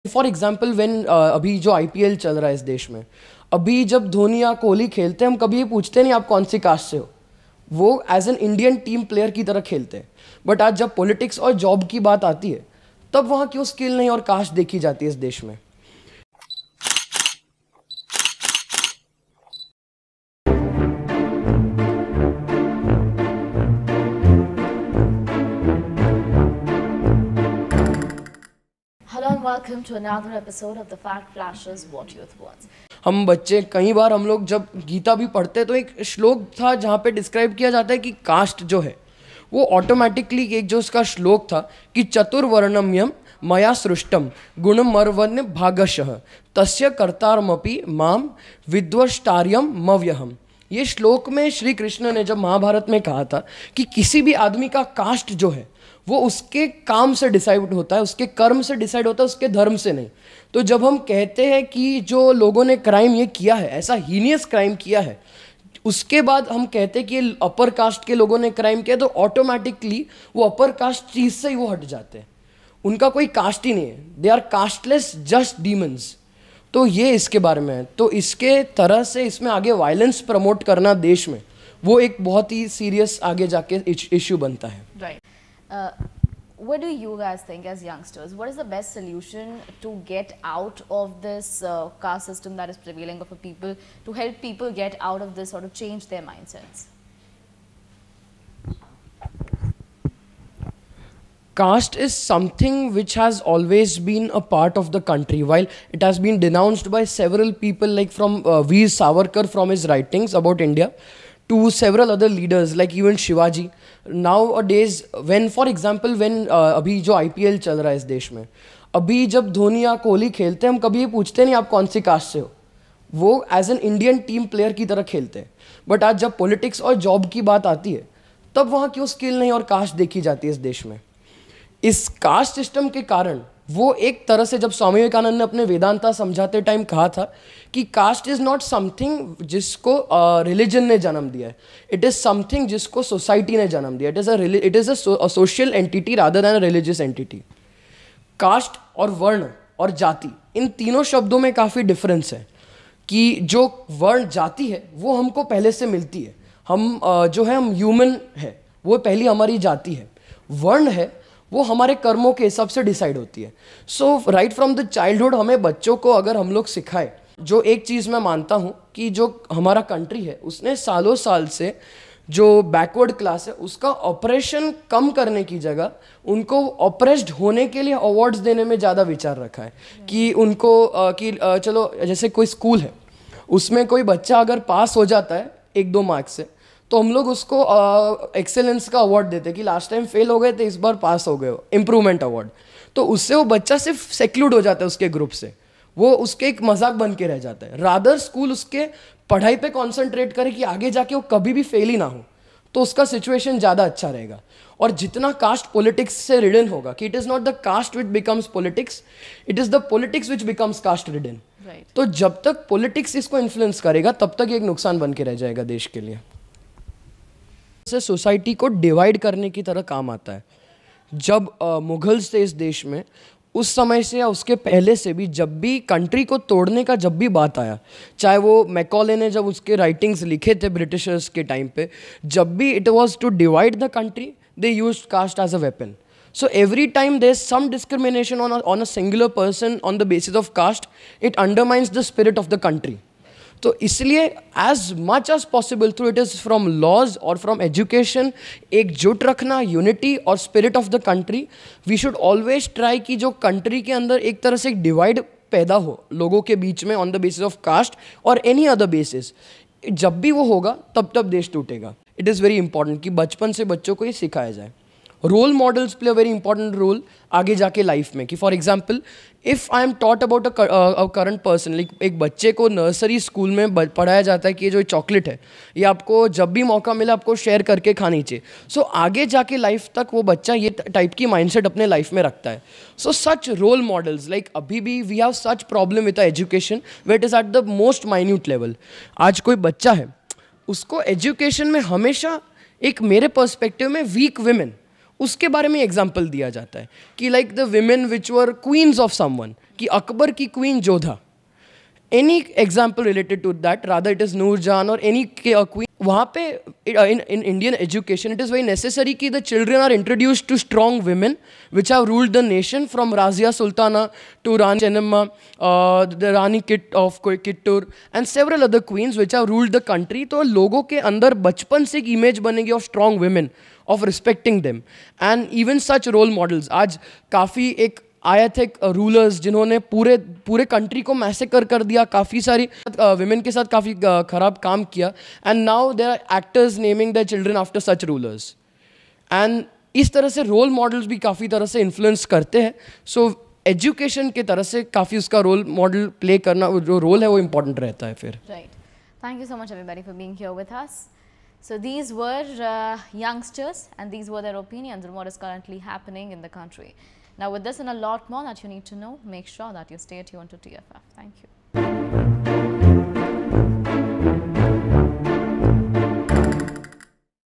For example when अभी जो IPL चल रहा है इस देश में, अभी जब धोनी या कोहली खेलते हैं, हम कभी ये पूछते नहीं आप कौन सी कास्ट से हो। वो as an Indian team player की तरह खेलते हैं। बट आज जब पॉलिटिक्स और जॉब की बात आती है, तब वहाँ क्यों स्किल नहीं और कास्ट देखी जाती है इस देश में। Hello and welcome to another episode of the Fact Flashers What Youth Wants. हम बच्चे कई बार हम लोग जब गीता भी पढ़ते हैं तो एक श्लोक था जहाँ पे डिस्क्राइब किया जाता है कि कास्ट जो है वो ऑटोमेटिकली एक जो उसका श्लोक था कि चतुर्वर्णम्यम मया सृष्टम गुणमर्वण्य भागशः तस्य कर्तारमपि माम विद्वष्टार्यम मव्यहम। ये श्लोक में श्री कृष्ण ने जब महाभारत में कहा था कि किसी भी आदमी का कास्ट जो है वो उसके काम से डिसाइड होता है, उसके कर्म से डिसाइड होता है, उसके धर्म से नहीं। तो जब हम कहते हैं कि जो लोगों ने क्राइम ये किया है, ऐसा हीनियस क्राइम किया है, उसके बाद हम कहते हैं कि अपर कास्ट के लोगों ने क्राइम किया, तो ऑटोमेटिकली वो अपर कास्ट चीज़ से ही वो हट जाते हैं। उनका कोई कास्ट ही नहीं है, they are casteless just demons. तो ये इसके बारे में है। तो इसके तरह से इसमें आगे वायलेंस प्रमोट करना देश में वो एक बहुत ही सीरियस आगे जाके इश्यू बनता है। Right. What do you guys think as youngsters? What is the best solution to get out of this caste system that is prevailing for people, to help people get out of this or to change their mindsets? Caste is something which has always been a part of the country, while it has been denounced by several people, like from Veer Savarkar from his writings about India to several other leaders like even Shivaji. Nowadays, when for example when अभी जो IPL चल रहा है इस देश में, अभी जब धोनी या कोहली खेलते हैं, हम कभी ये पूछते नहीं आप कौन सी कास्ट से हो। वो as an Indian team player की तरह खेलते हैं। बट आज जब पॉलिटिक्स और जॉब की बात आती है, तब वहाँ क्यों स्किल नहीं और कास्ट देखी जाती है इस देश में। इस कास्ट सिस्टम के कारण वो एक तरह से, जब स्वामी विवेकानंद ने अपने वेदांता समझाते टाइम कहा था कि कास्ट इज़ नॉट समथिंग जिसको रिलीजन ने जन्म दिया है, इट इज़ समथिंग जिसको सोसाइटी ने जन्म दिया। It is a social entity rather than a religious entity. Caste और वर्ण और जाति, इन तीनों शब्दों में काफ़ी डिफरेंस है। कि जो वर्ण जाति है वो हमको पहले से मिलती है, हम जो है हम ह्यूमन है, वो पहली हमारी जाति है। वर्ण है वो हमारे कर्मों के हिसाब से डिसाइड होती है। सो राइट फ्रॉम द चाइल्डहुड हमें बच्चों को अगर हम लोग सिखाए, जो एक चीज़ मैं मानता हूँ कि जो हमारा कंट्री है उसने सालों साल से जो बैकवर्ड क्लास है उसका ऑपरेशन कम करने की जगह उनको ऑपरेस्ड होने के लिए अवार्ड्स देने में ज़्यादा विचार रखा है। कि उनको चलो जैसे कोई स्कूल है, उसमें कोई बच्चा अगर पास हो जाता है 1-2 मार्क्स से, तो हम लोग उसको एक्सेलेंस का अवार्ड देते हैं कि लास्ट टाइम फेल हो गए थे, इस बार पास हो गए हो, इम्प्रूवमेंट अवार्ड। तो उससे वो बच्चा सिर्फ सेक्लूड हो जाता है उसके ग्रुप से, वो उसके एक मजाक बन के रह जाता है। रादर स्कूल उसके पढ़ाई पे कॉन्सेंट्रेट करे कि आगे जाके वो कभी भी फेल ही ना हो, तो उसका सिचुएशन ज़्यादा अच्छा रहेगा। और जितना कास्ट पॉलिटिक्स से रिडन होगा, कि it is not the caste which becomes politics, it is the politics which becomes caste ridden. तो जब तक पॉलिटिक्स इसको इन्फ्लुएंस करेगा, तब तक एक नुकसान बन के रह जाएगा देश के लिए। से सोसाइटी को डिवाइड करने की तरह काम आता है। जब मुगल्स थे इस देश में, उस समय से या उसके पहले से भी, जब भी कंट्री को तोड़ने का जब भी बात आया, चाहे वो मैकॉले ने जब उसके राइटिंग्स लिखे थे ब्रिटिशर्स के टाइम पे, जब भी it was to divide the country, they used caste as a weapon. So every time there's some discrimination on a singular person on the basis of caste, it undermines the spirit of the country. तो इसलिए as much as possible through it is from laws or from education, एकजुट रखना, unity और spirit of the country. We should always try कि जो country के अंदर एक तरह से एक डिवाइड पैदा हो लोगों के बीच में on the basis of caste और एनी अदर बेसिस, जब भी वो होगा तब देश टूटेगा। इट इज़ वेरी इंपॉर्टेंट कि बचपन से बच्चों को ये सिखाया जाए। Role models play a very important role आगे जाके लाइफ में। कि for example if I am taught about a current person, like एक बच्चे को नर्सरी स्कूल में पढ़ाया जाता है कि ये जो चॉकलेट है ये आपको जब भी मौका मिला आपको शेयर करके खानी चाहिए। सो आगे जाके लाइफ तक वो बच्चा ये टाइप की माइंडसेट अपने लाइफ में रखता है। So such role models, like अभी भी we have such problem with education weight is at the most minute level. आज कोई बच्चा है, उसको एजुकेशन में हमेशा एक मेरे पर्सपेक्टिव में वीक विमेन उसके बारे में एग्जाम्पल दिया जाता है कि like the women which were queens of someone, कि अकबर की queen Jodha, any example related to that, rather it is Noor Jahan or any queen, वहाँ पे in Indian education it is very necessary कि the children are introduced to strong women which have ruled the nation from Razia Sultana to Rani Chennamma, the Rani of Kittur and several other queens which have ruled the country. तो लोगों के अंदर बचपन से एक image बनेगी of strong women, of respecting them and even such role models. आज काफ़ी एक आए थे रूलर्स जिन्होंने पूरे कंट्री को मैसेकर कर दिया, काफ़ी सारी विमेन के साथ काफ़ी ख़राब काम किया and now there are actors naming their children after such rulers and इस तरह से रोल मॉडल्स भी काफ़ी तरह से इन्फ्लुएंस करते हैं. सो एजुकेशन की तरह से काफ़ी उसका रोल मॉडल प्ले करना, जो रोल है वो इम्पोर्टेंट रहता है फिर. Right. Thank you so much everybody for being here with us. So these were youngsters and these were their opinions on what is currently happening in the country. Now with this and a lot more that you need to know, make sure that you stay tuned to TFF. Thank you.